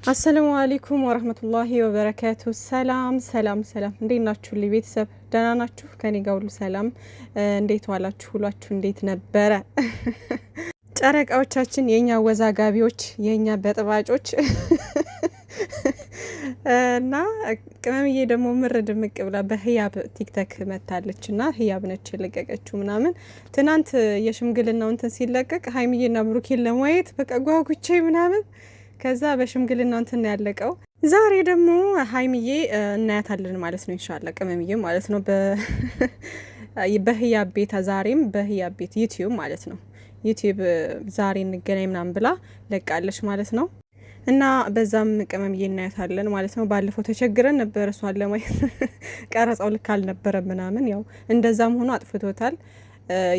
አሰላሙ አለይኩም ወራህመቱላሂ ወበረካቱ። ሰላም ሰላም ሰላም፣ እንዴት ናችሁ? ቤተሰብ ደህና ናችሁ? ከኔ ጋር ሁሉ ሰላም። እንዴት ዋላችሁ? ሁላችሁ እንዴት ነበረ? ጨረቃዎቻችን፣ የኛ ወዛጋቢዎች፣ የኛ በጥባጮች እና ቅመምዬ ደግሞ ምር ድምቅ ብላ በህያብ ቲክቶክ መታለች እና ህያብ ነች የለቀቀችው ምናምን። ትናንት የሽምግልናው እንትን ሲለቀቅ ሀይሚዬና ብሩኬን ለማየት በቃ ጓጉቼ ምናምን ከዛ በሽምግልናው እንትን ያለቀው። ዛሬ ደግሞ ሀይሚዬ እናያታለን ማለት ነው ኢንሻአላህ፣ ቅመምዬ ማለት ነው በህያብ ቤት፣ ዛሬም በህያብ ቤት ዩቲዩብ ማለት ነው ዩቲዩብ ዛሬ እንገናኝ ምናምን ብላ ለቃለች ማለት ነው። እና በዛም ቅመምዬ እናያታለን ማለት ነው። ባለፈው ተቸግረን ነበር እሷን ለማየት ቀረጻው ልክ አልነበረ ምናምን፣ ያው እንደዛም ሆኖ አጥፍቶታል።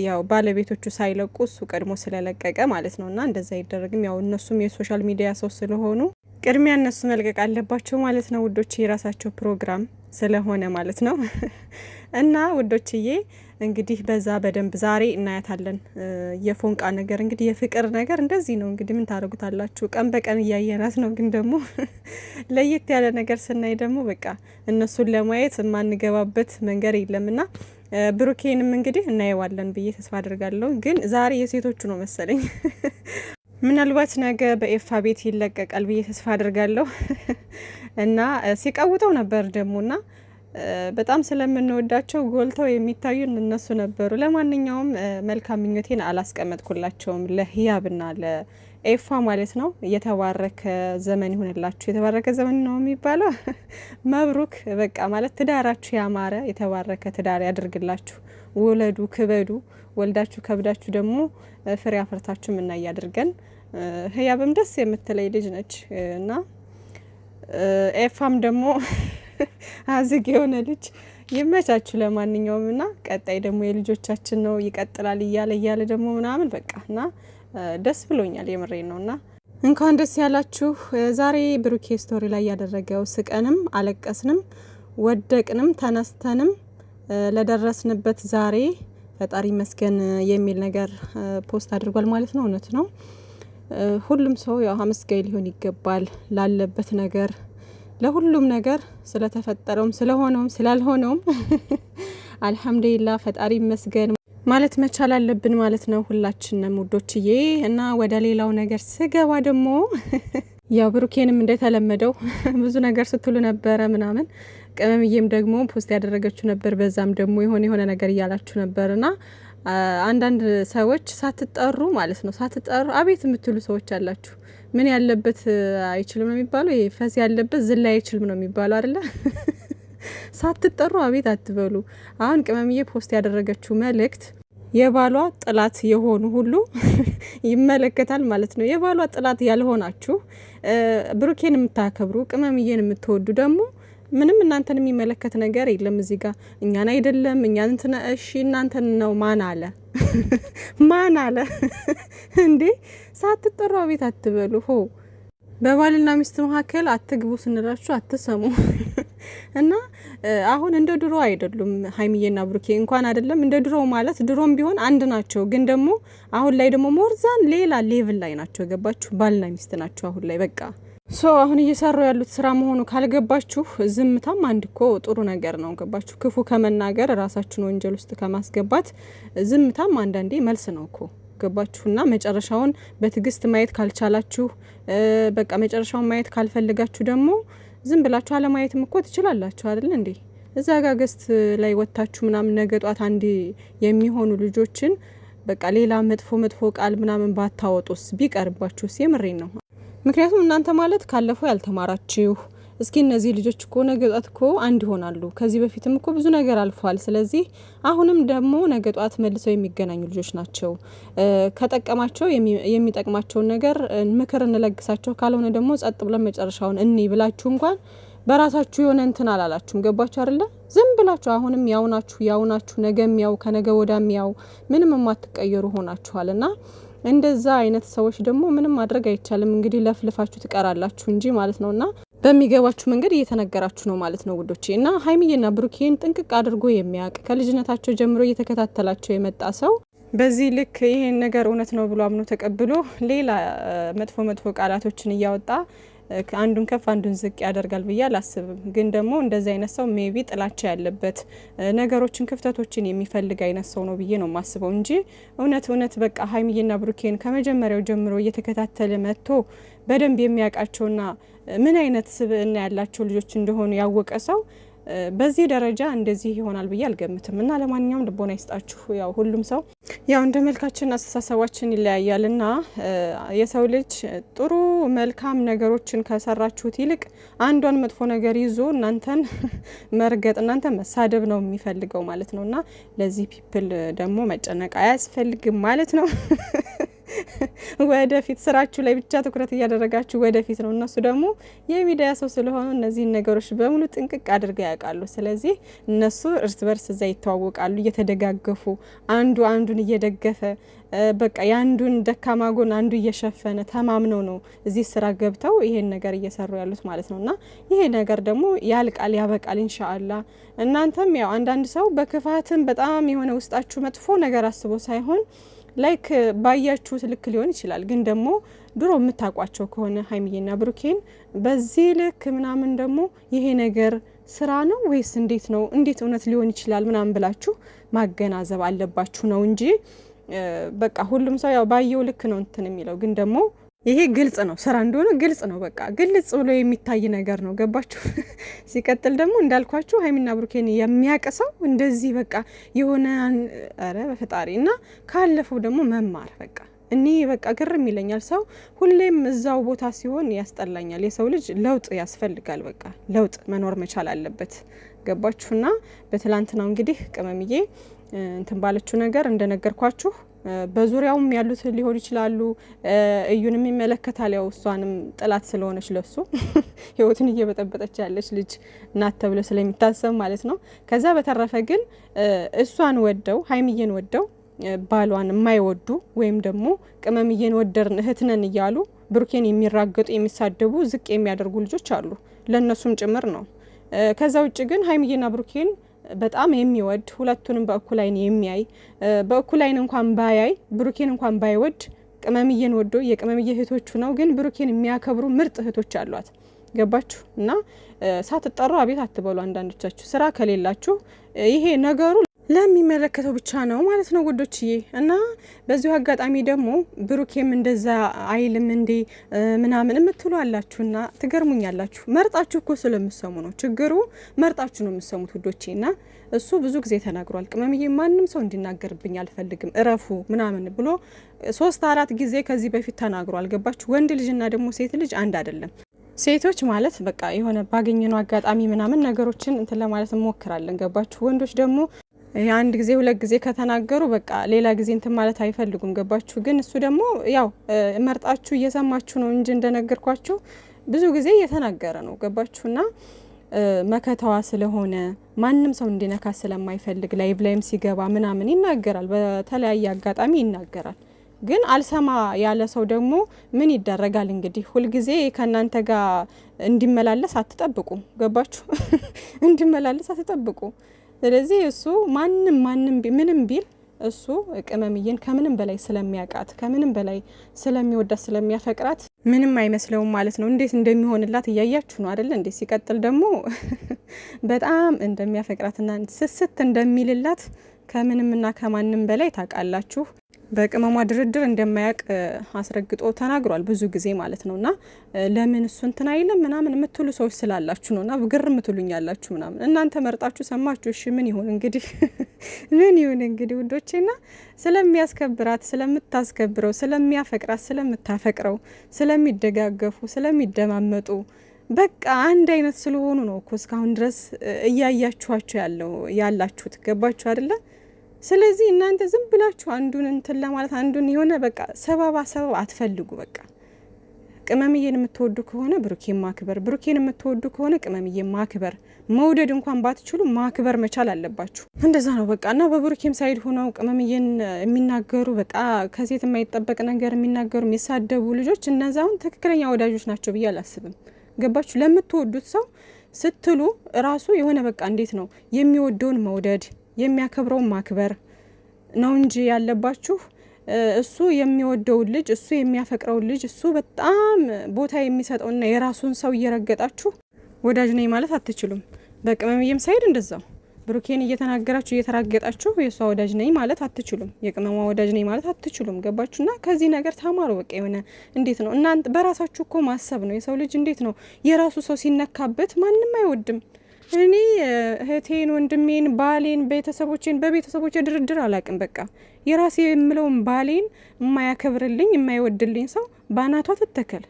ያው ባለቤቶቹ ሳይለቁ እሱ ቀድሞ ስለለቀቀ ማለት ነውና እንደዛ አይደረግም። ያው እነሱም የሶሻል ሚዲያ ሰው ስለሆኑ ቅድሚያ እነሱ መልቀቅ አለባቸው ማለት ነው ውዶች፣ የራሳቸው ፕሮግራም ስለሆነ ማለት ነው። እና ውዶችዬ እንግዲህ በዛ በደንብ ዛሬ እናያታለን። የፎንቃ ነገር እንግዲህ የፍቅር ነገር እንደዚህ ነው እንግዲህ፣ ምን ታደርጉታላችሁ? ቀን በቀን እያየናት ነው። ግን ደግሞ ለየት ያለ ነገር ስናይ ደግሞ በቃ እነሱን ለማየት የማንገባበት መንገድ የለምና ብሩኬንም እንግዲህ እናየዋለን ብዬ ተስፋ አድርጋለሁ። ግን ዛሬ የሴቶቹ ነው መሰለኝ ምናልባት ነገ በኤፋ ቤት ይለቀቃል ብዬ ተስፋ አድርጋለሁ። እና ሲቀውጠው ነበር ደሞና በጣም ስለምንወዳቸው ጎልተው የሚታዩን እነሱ ነበሩ። ለማንኛውም መልካም ምኞቴን አላስቀመጥኩላቸውም ለህያብና ለኤፋ ማለት ነው። የተባረከ ዘመን ይሁንላችሁ። የተባረከ ዘመን ነው የሚባለው። መብሩክ በቃ ማለት ትዳራችሁ ያማረ የተባረከ ትዳር ያድርግላችሁ። ውለዱ፣ ክበዱ። ወልዳችሁ ከብዳችሁ ደግሞ ፍሬ አፍርታችሁ ምና ያድርገን። ህያብም ደስ የምትለይ ልጅ ነች እና ኤፋም ደግሞ አዝግ የሆነ ልጅ ይመቻችሁ። ለማንኛውም እና ቀጣይ ደግሞ የልጆቻችን ነው ይቀጥላል እያለ ደግሞ ምናምን በቃ እና ደስ ብሎኛል፣ የምሬ ነውና እንኳን ደስ ያላችሁ። ዛሬ ብሩኬ ስቶሪ ላይ ያደረገው ስቀንም አለቀስንም ወደቅንም ተነስተንም ለደረስንበት ዛሬ ፈጣሪ መስገን የሚል ነገር ፖስት አድርጓል ማለት ነው። እውነት ነው። ሁሉም ሰው ያው አመስጋኝ ሊሆን ይገባል ላለበት ነገር፣ ለሁሉም ነገር ስለተፈጠረውም ስለሆነውም ስላልሆነውም አልሐምዱሊላህ ፈጣሪ መስገን ማለት መቻል አለብን ማለት ነው ሁላችንም ውዶችዬ። እና ወደ ሌላው ነገር ስገባ ደግሞ ያው ብሩኬንም እንደተለመደው ብዙ ነገር ስትሉ ነበረ ምናምን፣ ቅመምዬም ደግሞ ፖስት ያደረገችው ነበር። በዛም ደግሞ የሆነ ነገር እያላችሁ ነበርና አንዳንድ ሰዎች ሳትጠሩ ማለት ነው ሳትጠሩ አቤት የምትሉ ሰዎች አላችሁ። ምን ያለበት አይችልም ነው የሚባለው፣ ይሄ ፈስ ያለበት ዝላ አይችልም ነው የሚባለው አይደለ? ሳትጠሩ አቤት አትበሉ። አሁን ቅመምዬ ፖስት ያደረገችው መልእክት የባሏ ጥላት የሆኑ ሁሉ ይመለከታል ማለት ነው። የባሏ ጥላት ያልሆናችሁ ብሩኬን የምታከብሩ ቅመምዬን የምትወዱ ደግሞ ምንም እናንተን የሚመለከት ነገር የለም እዚህ ጋር። እኛን አይደለም እኛን እንትና እሺ እናንተን ነው። ማን አለ ማን አለ እንዴ? ሳትጠሩ አቤት አትበሉ። ሆ በባልና ሚስት መካከል አትግቡ ስንላችሁ አትሰሙ። እና አሁን እንደ ድሮ አይደሉም ሀይሚዬና ብሩኬ። እንኳን አይደለም እንደ ድሮ ማለት ድሮም ቢሆን አንድ ናቸው። ግን ደግሞ አሁን ላይ ደግሞ ሞርዛን ሌላ ሌቭል ላይ ናቸው። ገባችሁ? ባልና ሚስት ናቸው አሁን ላይ በቃ። አሁን እየሰሩ ያሉት ስራ መሆኑ ካልገባችሁ ዝምታም አንድ እኮ ጥሩ ነገር ነው። ገባችሁ? ክፉ ከመናገር ራሳችሁን ወንጀል ውስጥ ከማስገባት ዝምታም አንዳንዴ መልስ ነው እኮ። ገባችሁና መጨረሻውን በትግስት ማየት ካልቻላችሁ፣ በቃ መጨረሻውን ማየት ካልፈልጋችሁ ደግሞ ዝም ብላችሁ አለማየትም እኮ ትችላላችሁ አይደል እንዴ? እዛ ጋር ገስት ላይ ወጣችሁ ምናምን ነገ ጧት አንድ የሚሆኑ ልጆችን በቃ ሌላ መጥፎ ቃል ምናምን ባታወጡስ ቢቀርባችሁስ? የምሬን ነው። ምክንያቱም እናንተ ማለት ካለፈው ያልተማራችሁ፣ እስኪ እነዚህ ልጆች እኮ ነገ ጧት እኮ አንድ ይሆናሉ። ከዚህ በፊትም እኮ ብዙ ነገር አልፏል። ስለዚህ አሁንም ደግሞ ነገ ጧት መልሰው የሚገናኙ ልጆች ናቸው። ከጠቀማቸው የሚጠቅማቸውን ነገር ምክር እንለግሳቸው፣ ካልሆነ ደግሞ ጸጥ ብለን መጨረሻውን እኒ ብላችሁ እንኳን በራሳችሁ የሆነ እንትን አላላችሁም። ገባችሁ አይደለ? ዝም ብላችሁ አሁንም ያውናችሁ ነገም ያው ከነገ ወዳም ያው ምንም የማትቀየሩ ሆናችኋልና እንደዛ አይነት ሰዎች ደግሞ ምንም ማድረግ አይቻልም። እንግዲህ ለፍልፋችሁ ትቀራላችሁ እንጂ ማለት ነውና በሚገባችሁ መንገድ እየተነገራችሁ ነው ማለት ነው ውዶቼ። እና ሀይሚዬና ብሩኬን ጥንቅቅ አድርጎ የሚያውቅ ከልጅነታቸው ጀምሮ እየተከታተላቸው የመጣ ሰው በዚህ ልክ ይሄን ነገር እውነት ነው ብሎ አምኖ ተቀብሎ ሌላ መጥፎ ቃላቶችን እያወጣ አንዱን ከፍ አንዱን ዝቅ ያደርጋል ብዬ አላስብም። ግን ደግሞ እንደዚህ አይነት ሰው ሜቢ ጥላቻ ያለበት ነገሮችን ክፍተቶችን የሚፈልግ አይነት ሰው ነው ብዬ ነው ማስበው እንጂ እውነት በቃ ሀይሚዬና ብሩኬን ከመጀመሪያው ጀምሮ እየተከታተለ መጥቶ በደንብ የሚያውቃቸውና ምን አይነት ስብዕና ያላቸው ልጆች እንደሆኑ ያወቀ ሰው በዚህ ደረጃ እንደዚህ ይሆናል ብዬ አልገምትም። እና ለማንኛውም ልቦና ይስጣችሁ። ያው ሁሉም ሰው ያው እንደ መልካችን አስተሳሰባችን ይለያያልና የሰው ልጅ ጥሩ መልካም ነገሮችን ከሰራችሁት ይልቅ አንዷን መጥፎ ነገር ይዞ እናንተን መርገጥ እናንተን መሳደብ ነው የሚፈልገው ማለት ነውና ለዚህ ፒፕል ደግሞ መጨነቅ አያስፈልግም ማለት ነው። ወደፊት ስራችሁ ላይ ብቻ ትኩረት እያደረጋችሁ ወደፊት ነው። እነሱ ደግሞ የሚዲያ ሰው ስለሆኑ እነዚህን ነገሮች በሙሉ ጥንቅቅ አድርገው ያውቃሉ። ስለዚህ እነሱ እርስ በርስ እዛ ይተዋወቃሉ፣ እየተደጋገፉ አንዱ አንዱን እየደገፈ በቃ የአንዱን ደካማ ጎን አንዱ እየሸፈነ ተማምነው ነው እዚህ ስራ ገብተው ይሄን ነገር እየሰሩ ያሉት ማለት ነውና ይሄ ነገር ደግሞ ያልቃል፣ ያበቃል ኢንሻአላህ። እናንተም ያው አንዳንድ ሰው በክፋትም በጣም የሆነ ውስጣችሁ መጥፎ ነገር አስቦ ሳይሆን ላይክ ባያችሁት ልክ ሊሆን ይችላል። ግን ደግሞ ድሮ የምታውቋቸው ከሆነ ሀይሚዬና ብሩኬን በዚህ ልክ ምናምን ደግሞ ይሄ ነገር ስራ ነው ወይስ እንዴት ነው እንዴት እውነት ሊሆን ይችላል ምናምን ብላችሁ ማገናዘብ አለባችሁ ነው እንጂ በቃ ሁሉም ሰው ያው ባየው ልክ ነው እንትን የሚለው። ግን ደግሞ ይሄ ግልጽ ነው፣ ስራ እንደሆነ ግልጽ ነው። በቃ ግልጽ ብሎ የሚታይ ነገር ነው። ገባችሁ? ሲቀጥል ደግሞ እንዳልኳችሁ ሀይሚና ብሩኬን የሚያቀሰው እንደዚህ በቃ የሆነ አረ በፈጣሪ እና ካለፈው ደግሞ መማር በቃ እኔ በቃ ግርም ይለኛል። ሰው ሁሌም እዛው ቦታ ሲሆን ያስጠላኛል። የሰው ልጅ ለውጥ ያስፈልጋል። በቃ ለውጥ መኖር መቻል አለበት። ገባችሁና በትላንትናው እንግዲህ ቅመምዬ እንትን ባለችው ነገር እንደነገርኳችሁ በዙሪያውም ያሉት ሊሆን ይችላሉ። እዩንም ይመለከታል። ያው እሷንም ጥላት ስለሆነች ለሱ ህይወቱን እየበጠበጠች ያለች ልጅ ናት ተብሎ ስለሚታሰብ ማለት ነው። ከዛ በተረፈ ግን እሷን ወደው ሀይሚዬን ወደው ባሏን የማይወዱ ወይም ደግሞ ቅመምዬን ወደርን እህትነን እያሉ ብሩኬን የሚራገጡ የሚሳደቡ ዝቅ የሚያደርጉ ልጆች አሉ። ለነሱም ጭምር ነው። ከዛ ውጭ ግን ሀይሚዬና ብሩኬን በጣም የሚወድ ሁለቱንም በእኩል አይን የሚያይ በእኩል አይን እንኳን ባያይ ብሩኬን እንኳን ባይወድ ቅመምዬን ወዶ የቅመምዬ እህቶቹ ነው። ግን ብሩኬን የሚያከብሩ ምርጥ እህቶች አሏት። ገባችሁ? እና ሳትጠሩ አቤት አትበሉ። አንዳንዶቻችሁ ስራ ከሌላችሁ ይሄ ነገሩ ለሚመለከተው ብቻ ነው ማለት ነው ውዶችዬ። እና በዚሁ አጋጣሚ ደግሞ ብሩኬም እንደዛ አይልም እንዴ ምናምን የምትሉ አላችሁና ትገርሙኛላችሁ። መርጣችሁ እኮ ስለምሰሙ ነው ችግሩ። መርጣችሁ ነው የምሰሙት ውዶቼ። እና እሱ ብዙ ጊዜ ተናግሯል። ቅመምዬ ማንም ሰው እንዲናገርብኝ አልፈልግም እረፉ ምናምን ብሎ 3-4 ጊዜ ከዚህ በፊት ተናግሯል። ገባችሁ? ወንድ ልጅና ደግሞ ሴት ልጅ አንድ አይደለም። ሴቶች ማለት በቃ የሆነ ባገኘነው አጋጣሚ ምናምን ነገሮችን እንትን ለማለት እንሞክራለን። ገባችሁ? ወንዶች ደግሞ አንድ ጊዜ 2 ጊዜ ከተናገሩ በቃ ሌላ ጊዜ እንትን ማለት አይፈልጉም። ገባችሁ? ግን እሱ ደግሞ ያው መርጣችሁ እየሰማችሁ ነው እንጂ እንደነገርኳችሁ ብዙ ጊዜ እየተናገረ ነው። ገባችሁና መከታዋ ስለሆነ ማንም ሰው እንዲነካ ስለማይፈልግ ላይቭ ላይም ሲገባ ምናምን ይናገራል፣ በተለያየ አጋጣሚ ይናገራል። ግን አልሰማ ያለ ሰው ደግሞ ምን ይደረጋል እንግዲህ። ሁልጊዜ ከእናንተ ጋር እንዲመላለስ አትጠብቁ። ገባችሁ? እንዲመላለስ አትጠብቁ። ስለዚህ እሱ ማንም ምንም ቢል እሱ ቅመምዬን ከምንም በላይ ስለሚያውቃት ከምንም በላይ ስለሚወዳት ስለሚያፈቅራት ምንም አይመስለውም ማለት ነው። እንዴት እንደሚሆንላት እያያችሁ ነው አይደል እንዴ? ሲቀጥል ደግሞ በጣም እንደሚያፈቅራትና ስስት እንደሚልላት ከምንምና ከማንም በላይ ታውቃላችሁ። በቅመሟ ድርድር እንደማያውቅ አስረግጦ ተናግሯል ብዙ ጊዜ ማለት ነውና ለምን እሱ እንትን አይልም ምናምን የምትሉ ሰዎች ስላላችሁ ነውና ግር ምትሉኝ ያላችሁ ምናምን እናንተ መርጣችሁ ሰማችሁ። እሺ ምን ይሁን እንግዲህ ምን ይሁን እንግዲህ ውዶቼና ስለሚያስከብራት ስለምታስከብረው ስለሚያፈቅራት ስለምታፈቅረው ስለሚደጋገፉ ስለሚደማመጡ በቃ አንድ አይነት ስለሆኑ ነው እኮ እስካሁን ድረስ እያያችኋቸው ያላችሁት። ገባችሁ አይደለ? ስለዚህ እናንተ ዝም ብላችሁ አንዱን እንትን ለማለት አንዱን የሆነ በቃ ሰበብ አትፈልጉ። በቃ ቅመምዬን የምትወዱ ከሆነ ብሩኬን ማክበር፣ ብሩኬን የምትወዱ ከሆነ ቅመምዬን ማክበር፣ መውደድ እንኳን ባትችሉ ማክበር መቻል አለባችሁ። እንደዛ ነው በቃ። እና በብሩኬም ሳይድ ሆነው ቅመምዬን የሚናገሩ በቃ ከሴት የማይጠበቅ ነገር የሚናገሩ የሚሳደቡ ልጆች እነዛውን ትክክለኛ ወዳጆች ናቸው ብዬ አላስብም። ገባችሁ? ለምትወዱት ሰው ስትሉ ራሱ የሆነ በቃ እንዴት ነው የሚወደውን መውደድ የሚያከብረውን ማክበር ነው እንጂ ያለባችሁ እሱ የሚወደው ልጅ እሱ የሚያፈቅረው ልጅ እሱ በጣም ቦታ የሚሰጠውና የራሱን ሰው እየረገጣችሁ ወዳጅ ነኝ ማለት አትችሉም። በቅመምዬም ሳይድ እንደዛው ብሩኬን እየተናገራችሁ እየተራገጣችሁ የሷ ወዳጅ ነኝ ማለት አትችሉም። የቅመሟ ወዳጅ ነኝ ማለት አትችሉም። ገባችሁና ከዚህ ነገር ተማሩ። በቃ የሆነ እንዴት ነው እናንተ በራሳችሁ እኮ ማሰብ ነው። የሰው ልጅ እንዴት ነው የራሱ ሰው ሲነካበት ማንም አይወድም። እኔ እህቴን፣ ወንድሜን፣ ባሌን፣ ቤተሰቦቼን በቤተሰቦቼ ድርድር አላቅም። በቃ የራሴ የምለውን ባሌን የማያከብርልኝ የማይወድልኝ ሰው ባናቷ ትተከል።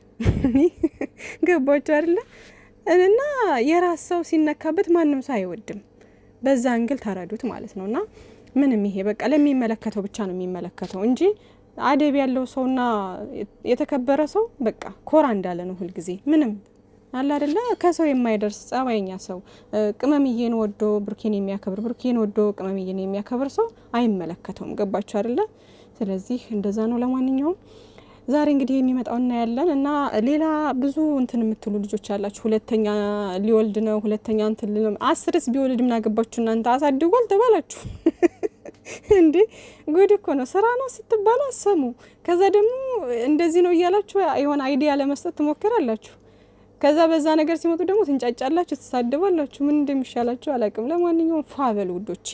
ገባችሁ አይደለ? እና የራስ ሰው ሲነካበት ማንም ሰው አይወድም። በዛ አንግል ተረዱት ማለት ነውና ምንም ይሄ በቃ ለሚመለከተው ብቻ ነው የሚመለከተው እንጂ አደብ ያለው ሰውና የተከበረ ሰው በቃ ኮራ እንዳለ ነው ሁሉ ጊዜ ምንም አለ አይደለ ከሰው የማይደርስ ጸባይኛ ሰው ቅመምዬን ወዶ ብሩኬን የሚያከብር ብሩኬን ወዶ ቅመምዬን የሚያከብር ሰው አይመለከተውም። ገባችሁ አይደለ? ስለዚህ እንደዛ ነው። ለማንኛውም ዛሬ እንግዲህ የሚመጣው እናያለን እና ሌላ ብዙ እንትን የምትሉ ልጆች አላችሁ። ሁለተኛ ሊወልድ ነው ሁለተኛ እንትን ነው 10ስ ቢወልድ ምን አገባችሁ እናንተ አሳድጓል ተባላችሁ እንዴ? ጉድ እኮ ነው። ስራ ነው ስትባሉ አሰሙ። ከዛ ደግሞ እንደዚህ ነው እያላችሁ የሆነ አይዲያ ለመስጠት ትሞክራላችሁ። ከዛ በዛ ነገር ሲመጡ ደግሞ ትንጫጫላችሁ፣ ትሳደባላችሁ። ምን እንደሚሻላችሁ አላቅም። ለማንኛውም ፋበል ውዶቼ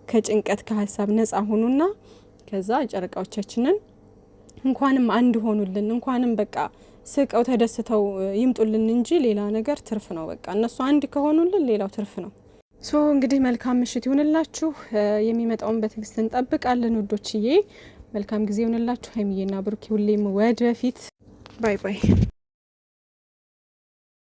ከጭንቀት ከሀሳብ ነጻ ሆኑና ከዛ ጨረቃዎቻችንን እንኳንም አንድ ሆኑልን፣ እንኳንም በቃ ስቀው ተደስተው ይምጡልን እንጂ ሌላ ነገር ትርፍ ነው። በቃ እነሱ አንድ ከሆኑልን ሌላው ትርፍ ነው። ሶ እንግዲህ መልካም ምሽት ይሁንላችሁ። የሚመጣውን በትዕግስት እንጠብቃለን ውዶችዬ። መልካም ጊዜ ይሁንላችሁ። ሀይሚዬና ብሩኬ ሁሌም ወደፊት። ባይ ባይ።